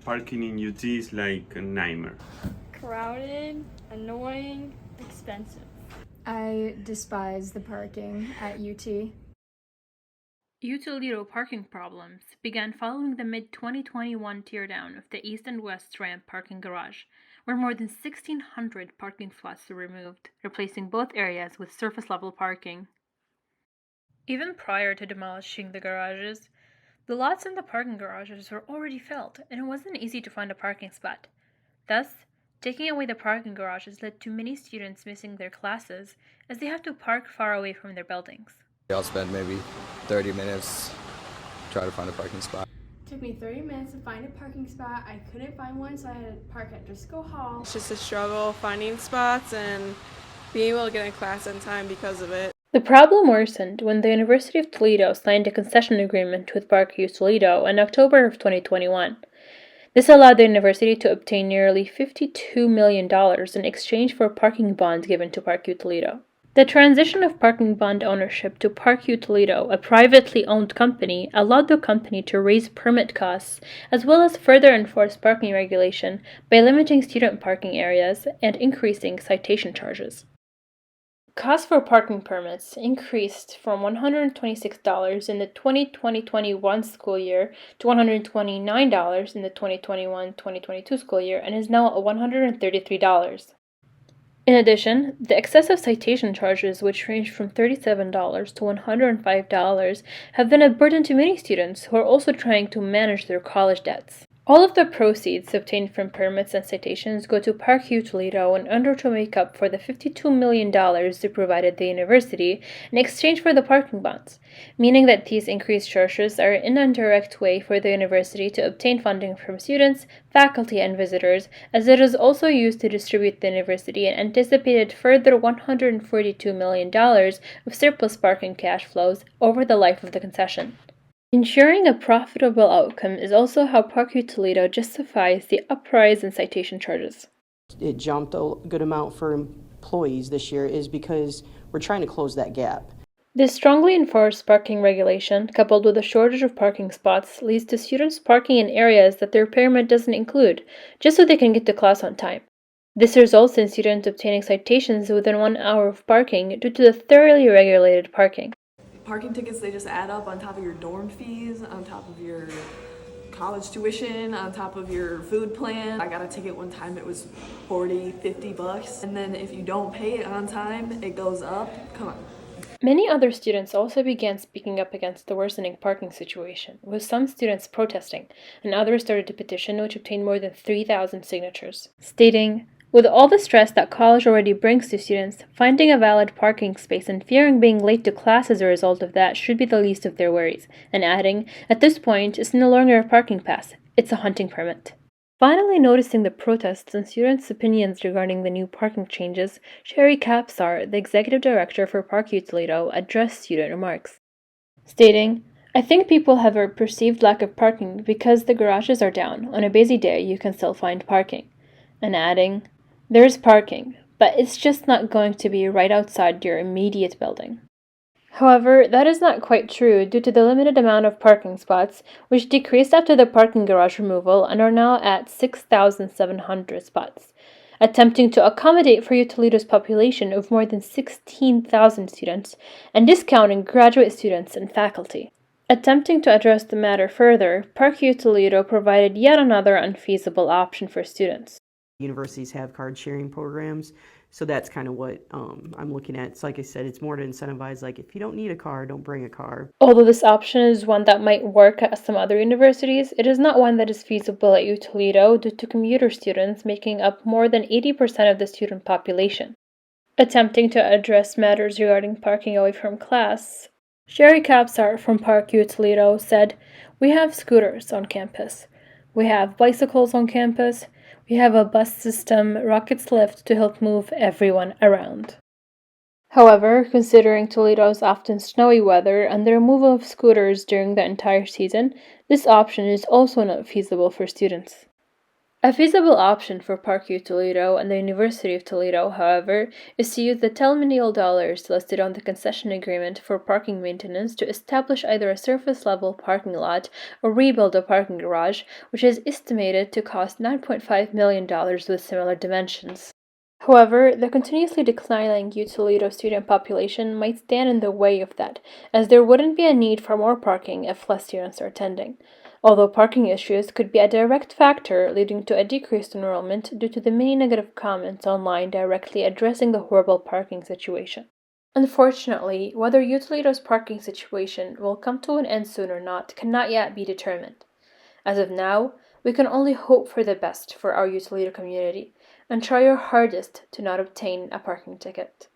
Parking in UT is like a nightmare. Crowded, annoying, expensive. I despise the parking at UT. UT parking problems began following the mid-2021 teardown of the east and west ramp parking garage, where more than 1,600 parking spots were removed, replacing both areas with surface-level parking. Even prior to demolishing the garages, the lots in the parking garages were already filled, and it wasn't easy to find a parking spot. Thus, taking away the parking garages led to many students missing their classes as they have to park far away from their buildings. I'll spend maybe 30 minutes try to find a parking spot. It took me 30 minutes to find a parking spot. I couldn't find one, so I had to park at Driscoll Hall. It's just a struggle finding spots and being able to get in class on time because of it. The problem worsened when the University of Toledo signed a concession agreement with ParkU Toledo in October of 2021. This allowed the university to obtain nearly $52 million in exchange for parking bonds given to ParkU Toledo. The transition of parking bond ownership to ParkU Toledo, a privately owned company, allowed the company to raise permit costs as well as further enforce parking regulation by limiting student parking areas and increasing citation charges. Costs for parking permits increased from $126 in the 2020-21 school year to $129 in the 2021-2022 school year and is now at $133. In addition, the excessive citation charges, which range from $37 to $105, have been a burden to many students who are also trying to manage their college debts. All of the proceeds obtained from permits and citations go to ParkU Toledo in order to make up for the $52 million they provided the university in exchange for the parking bonds, meaning that these increased charges are an indirect way for the university to obtain funding from students, faculty, and visitors, as it is also used to distribute the university an anticipated further $142 million of surplus parking cash flows over the life of the concession. Ensuring a profitable outcome is also how ParkU Toledo justifies the uprise in citation charges. It jumped a good amount for employees this year is because we're trying to close that gap. This strongly enforced parking regulation, coupled with a shortage of parking spots, leads to students parking in areas that their permit doesn't include, just so they can get to class on time. This results in students obtaining citations within 1 hour of parking due to the thoroughly regulated parking. Parking tickets, they just add up on top of your dorm fees, on top of your college tuition, on top of your food plan. I got a ticket one time, it was $40-50, and then if you don't pay it on time, it goes up. Come on. Many other students also began speaking up against the worsening parking situation, with some students protesting, and others started a petition which obtained more than 3,000 signatures, stating, "With all the stress that college already brings to students, finding a valid parking space and fearing being late to class as a result of that should be the least of their worries," and adding, "At this point, it's no longer a parking pass, it's a hunting permit." Finally noticing the protests and students' opinions regarding the new parking changes, Sherry Capsar, the executive director for ParkU Toledo, addressed student remarks, stating, "I think people have a perceived lack of parking because the garages are down. On a busy day, you can still find parking," and adding, "There's parking, but it's just not going to be right outside your immediate building." However, that is not quite true due to the limited amount of parking spots, which decreased after the parking garage removal and are now at 6,700 spots, attempting to accommodate for Toledo's population of more than 16,000 students and discounting graduate students and faculty. Attempting to address the matter further, ParkU Toledo provided yet another unfeasible option for students. Universities have card sharing programs, so that's kind of what I'm looking at. It's like I said, it's more to incentivize, like, if you don't need a car, don't bring a car. Although this option is one that might work at some other universities, it is not one that is feasible at UT Toledo due to commuter students making up more than 80% of the student population. Attempting to address matters regarding parking away from class, Sherry Capsar from ParkU Toledo said, "We have scooters on campus. We have bicycles on campus. We have a bus system, Rockets Lift, to help move everyone around." However, considering Toledo's often snowy weather and the removal of scooters during the entire season, this option is also not feasible for students. A feasible option for Park U Toledo and the University of Toledo, however, is to use the $10 million listed on the concession agreement for parking maintenance to establish either a surface-level parking lot or rebuild a parking garage, which is estimated to cost $9.5 million with similar dimensions. However, the continuously declining U Toledo student population might stand in the way of that, as there wouldn't be a need for more parking if less students are attending. Although parking issues could be a direct factor leading to a decreased enrollment due to the many negative comments online directly addressing the horrible parking situation. Unfortunately, whether U Toledo's parking situation will come to an end soon or not cannot yet be determined. As of now, we can only hope for the best for our U Toledo community and try our hardest to not obtain a parking ticket.